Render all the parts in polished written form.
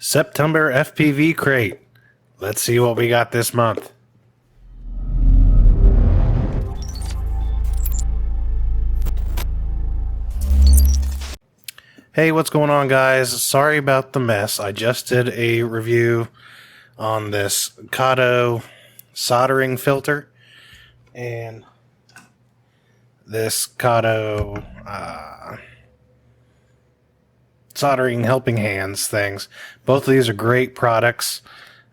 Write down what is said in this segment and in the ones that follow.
September FPV Crate. Let's see what we got this month. Hey, what's going on, guys? Sorry about the mess. I just did a review on this Xilo soldering filter and this Xilo soldering helping hands things. Both of these are great products.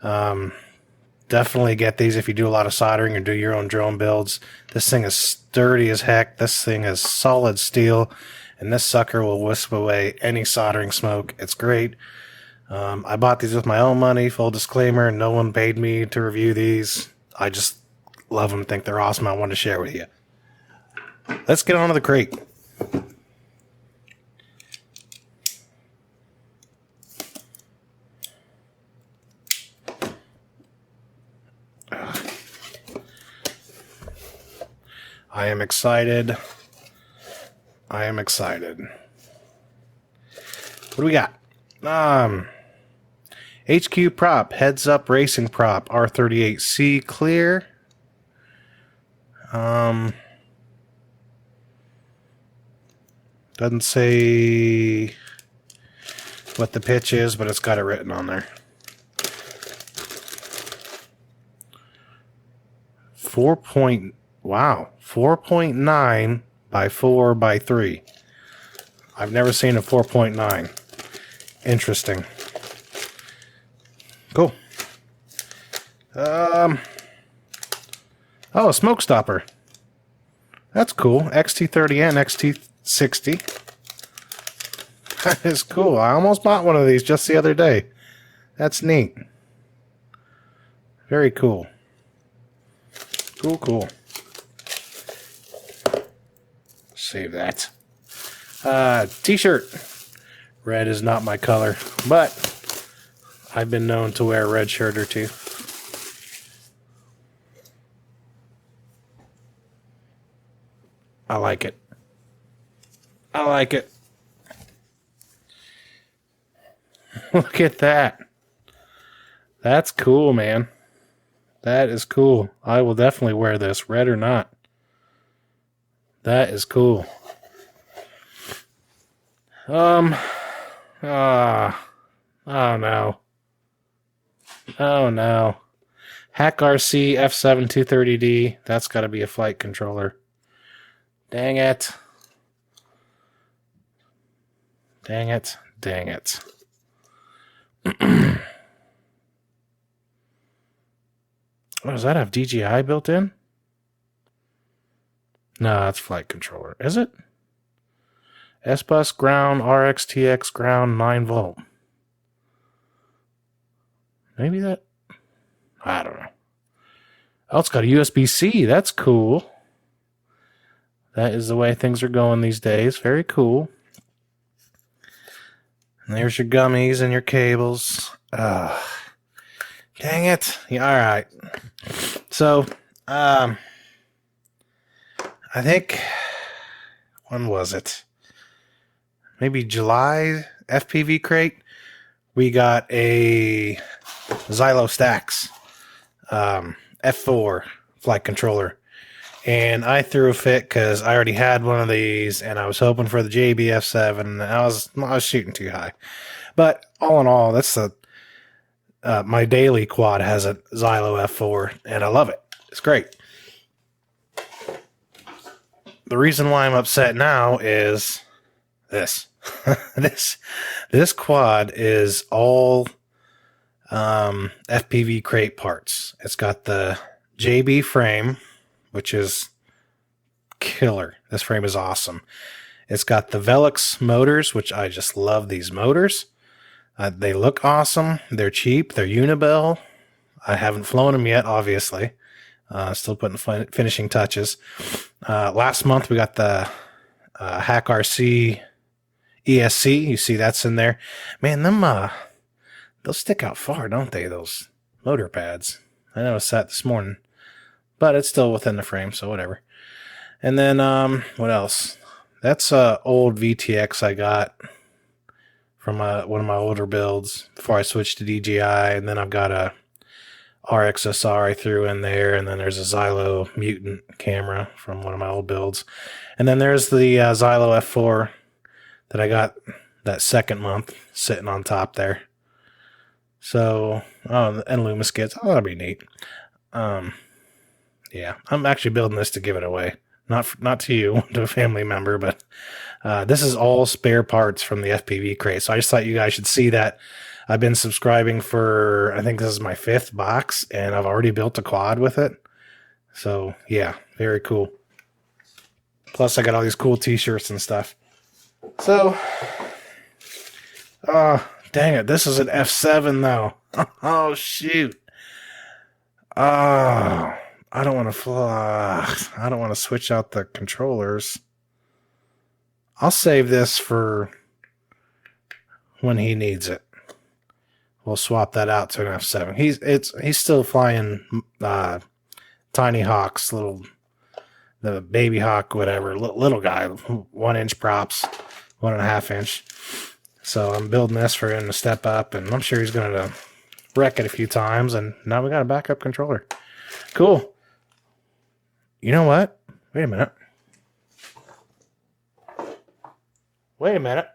Definitely get these if you do a lot of soldering or do your own drone builds. This thing is sturdy as heck. This thing is solid steel, and this sucker will wisp away any soldering smoke. It's great. I bought these with my own money, full disclaimer. No one paid me to review these. I just love them, think they're awesome. I wanted to share with you. Let's get on to the crate. I am excited. I am excited. What do we got? HQ prop, heads up racing prop, R38C clear. Doesn't say what the pitch is, but it's got it written on there. 4.9 by 4 by 3. I've never seen a 4.9. Interesting. Cool. Oh, a smoke stopper. That's cool. XT30N, XT60. That is cool. I almost bought one of these just the other day. That's neat. Very cool. Cool. Save that. T-shirt. Red is not my color, but I've been known to wear a red shirt or two. I like it. I like it. Look at that. That's cool, man. That is cool. I will definitely wear this, red or not. That is cool. Oh no. Oh no. HakRC F7 230D. That's got to be a flight controller. Dang it. Dang it. Dang it. Oh, does that have DJI built in? No, that's flight controller. Is it? S-Bus ground, RXTX ground, 9 volt. Maybe that... I don't know. Oh, it's got a USB-C. That's cool. That is the way things are going these days. Very cool. And there's your gummies and your cables. Dang it. Yeah, all right. So, I think, when was it? Maybe July FPV Crate. We got a Xilo Stax F4 flight controller. And I threw a fit because I already had one of these, and I was hoping for the JBF7, and I was shooting too high. But all in all, that's my daily quad has a Xilo F4, and I love it. It's great. The reason why I'm upset now is this. This quad is all FPV Crate Parts. It's got the JB frame, which is killer. This frame is awesome. It's got the Velox motors, which I just love these motors. They look awesome. They're cheap. They're Unibel. I haven't flown them yet, obviously. Still putting finishing touches. Last month we got the HakRC ESC. You see that's in there. Man, them they'll stick out far, don't they? Those motor pads. I noticed that this morning, but it's still within the frame, so whatever. And then what else? That's old VTX I got from one of my older builds before I switched to DJI, and then I've got a RXSR I threw in there, and then there's a Xilo Mutant camera from one of my old builds, and then there's the Xilo F4 that I got that second month sitting on top there. So, oh, and Luma skits. Oh, that'd be neat. Yeah, I'm actually building this to give it away. Not to you, to a family member, but this is all spare parts from the FPV Crate. So I just thought you guys should see that. I've been subscribing for, I think this is my 5th box, and I've already built a quad with it. So, yeah, very cool. Plus, I got all these cool t-shirts and stuff. So, dang it, this is an F7, though. Oh, shoot. Oh, I don't want to fly. I don't want to switch out the controllers. I'll save this for when he needs it. We'll swap that out to an F7. He's still flying Tiny Hawks, the baby hawk, whatever, little guy, 1-inch props, 1.5 inch. So I'm building this for him to step up, and I'm sure he's going to wreck it a few times. And now we got a backup controller. Cool. You know what? Wait a minute. Wait a minute.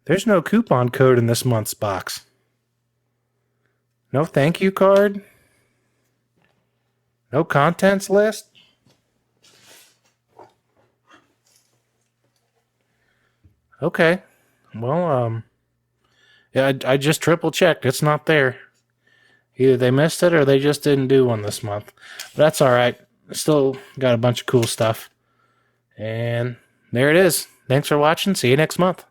There's no coupon code in this month's box. No thank you card. No contents list. Okay. Well, yeah, I just triple checked. It's not there. Either they missed it or they just didn't do one this month. But that's all right. Still got a bunch of cool stuff. And there it is. Thanks for watching. See you next month.